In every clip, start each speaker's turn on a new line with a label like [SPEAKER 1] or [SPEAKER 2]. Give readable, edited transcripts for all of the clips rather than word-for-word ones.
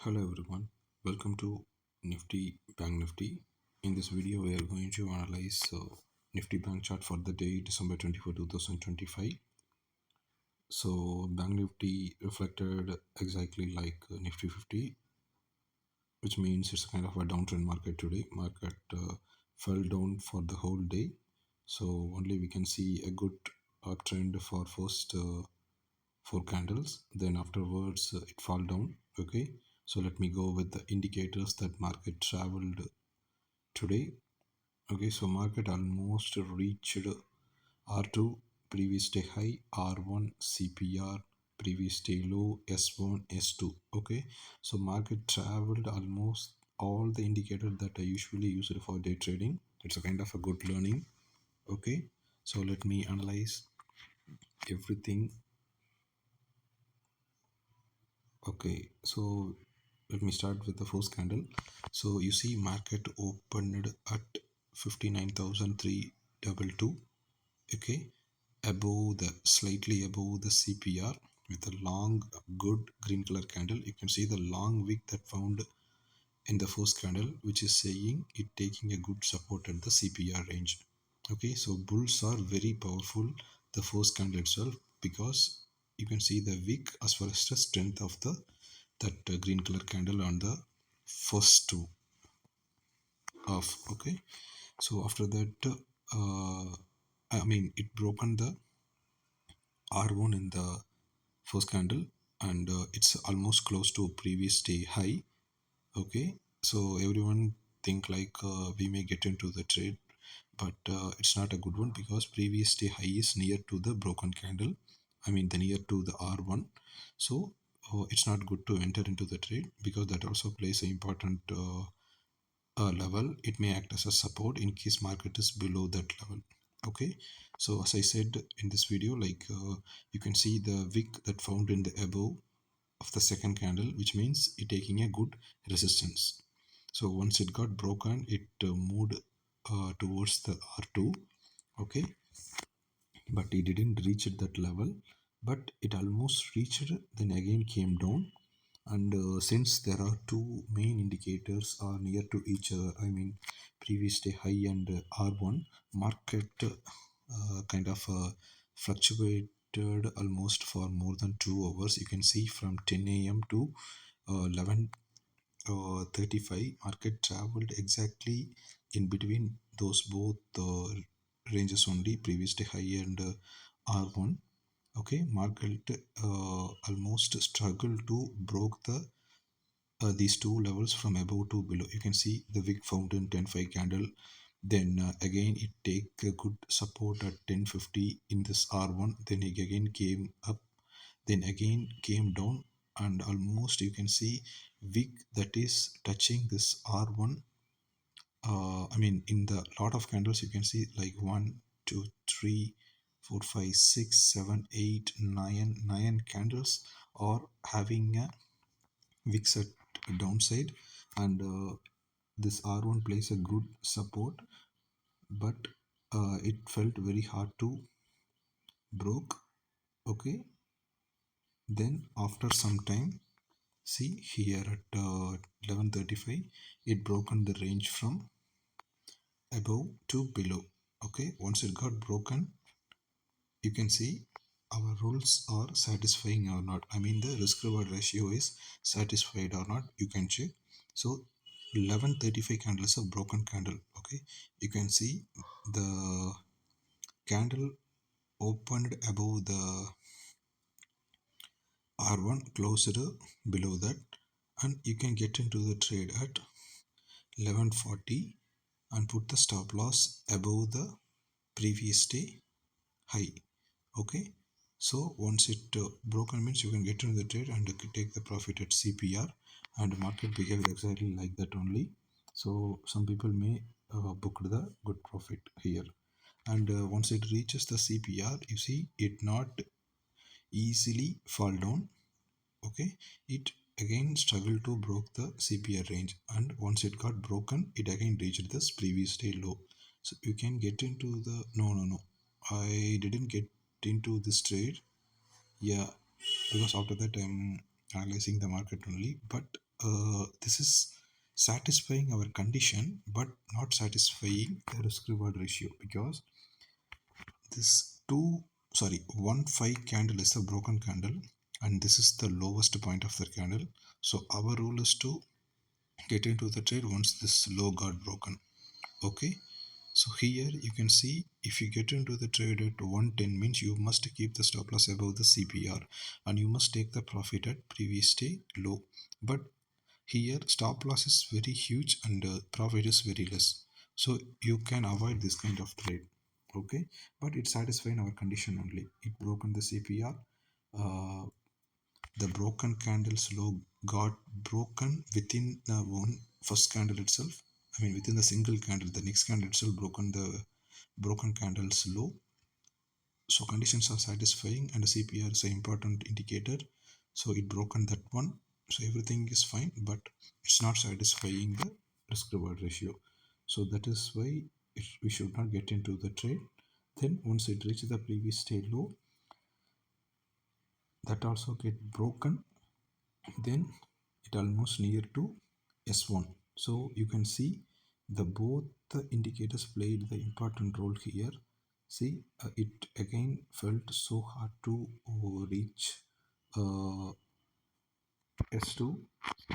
[SPEAKER 1] Hello everyone, welcome to Nifty Bank Nifty. In this video, we are going to analyze Nifty Bank chart for the day December 24, 2025. So, Bank Nifty reflected exactly like Nifty 50, which means it's kind of a downtrend market today. Market fell down for the whole day, so only we can see a good uptrend for first four candles, then afterwards it fall down. Okay, so let me go with the indicators that market traveled today. Okay, so market almost reached R2 previous day high, R1 CPR previous day low, S1 S2. Okay, so market traveled almost all the indicators that I usually use for day trading. It's a kind of a good learning. Okay, so let me analyze everything. Okay, so let me start with the first candle. So you see market opened at 59,322. Okay, above the slightly above the CPR with a long good green color candle. You can see the long wick that found in the first candle, which is saying it taking a good support at the CPR range. Okay, so bulls are very powerful the first candle itself, because you can see the wick as far as the strength of the that green color candle on the first two of. Okay, so after that it broken the R1 in the first candle, and it's almost close to previous day high. Okay, so everyone think like we may get into the trade, but it's not a good one, because previous day high is near to the broken candle, the near to the R1. So it's not good to enter into the trade, because that also plays an important level. It may act as a support in case market is below that level. Okay, so as I said in this video, like you can see the wick that found in the above of the second candle, which means it taking a good resistance. So once it got broken, it moved towards the R2. Okay, but it didn't reach at that level, but it almost reached, then again came down. And since there are two main indicators are near to each other, previous day high and R1, market kind of fluctuated almost for more than 2 hours. You can see from 10 a.m. to 11:35, market traveled exactly in between those both ranges only, previous day high and R1. Okay, market almost struggled to broke the these two levels from above to below. You can see the wick found in 10.5 candle, then again it take a good support at 10.50 in this R1, then it again came up, then again came down, and almost you can see wick that is touching this R1. In the lot of candles you can see like 1, 2, 3, 4, 5, 6, 7, 8, 9 candles are having a wicks at downside, and this R1 plays a good support, but it felt very hard to broke. Okay, then after some time, see here at 11:35, it broken the range from above to below. Okay, once it got broken, you can see our rules are satisfying or not. The risk reward ratio is satisfied or not, you can check. So 11:35 candle is a broken candle. Okay, you can see the candle opened above the R1, closed below that, and you can get into the trade at 11:40 and put the stop loss above the previous day high. Okay, so once it broken, means you can get into the trade and take the profit at CPR, and market behaves exactly like that only. So some people may book the good profit here, and once it reaches the CPR, you see it not easily fall down. Okay, it again struggled to broke the CPR range, and once it got broken, it again reached this previous day low. So you can get into the no, I didn't get into this trade. Yeah, because after that I'm analyzing the market only, but this is satisfying our condition but not satisfying the risk reward ratio, because this two sorry 1 5 candle is a broken candle, and this is the lowest point of the candle. So our rule is to get into the trade once this low got broken. Okay, so here you can see, if you get into the trade at 110 means you must keep the stop loss above the CPR, and you must take the profit at previous day low. But here stop loss is very huge and profit is very less, so you can avoid this kind of trade. Okay, but it's satisfying our condition only. It broken the CPR. uh, the broken candles low got broken within the one first candle itself. I mean within the single candle, the next candle itself broken the broken candles low. So conditions are satisfying and the CPR is an important indicator. So it broken that one. So everything is fine, but it's not satisfying the risk reward ratio. So that is why we should not get into the trade. Then once it reaches the previous day low, that also get broken, then it almost near to S1. So you can see the both the indicators played the important role here. See, it again felt so hard to reach uh, S2.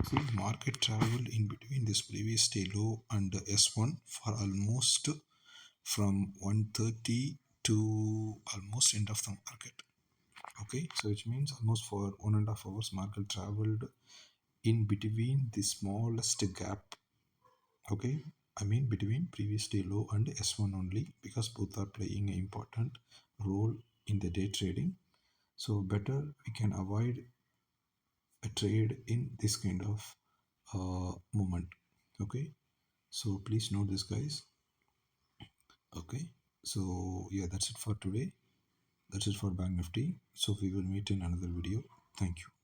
[SPEAKER 1] See, market traveled in between this previous day low and S1 for almost from 130 to almost end of the market. Okay, so which means almost for 1.5 hours market traveled in between the smallest gap. Okay, I mean between previous day low and S1 only, because both are playing an important role in the day trading. So better we can avoid a trade in this kind of moment. Okay, so please note this, guys. Okay, so yeah, that's it for today. That's it for Bank Nifty. So we will meet in another video. Thank you.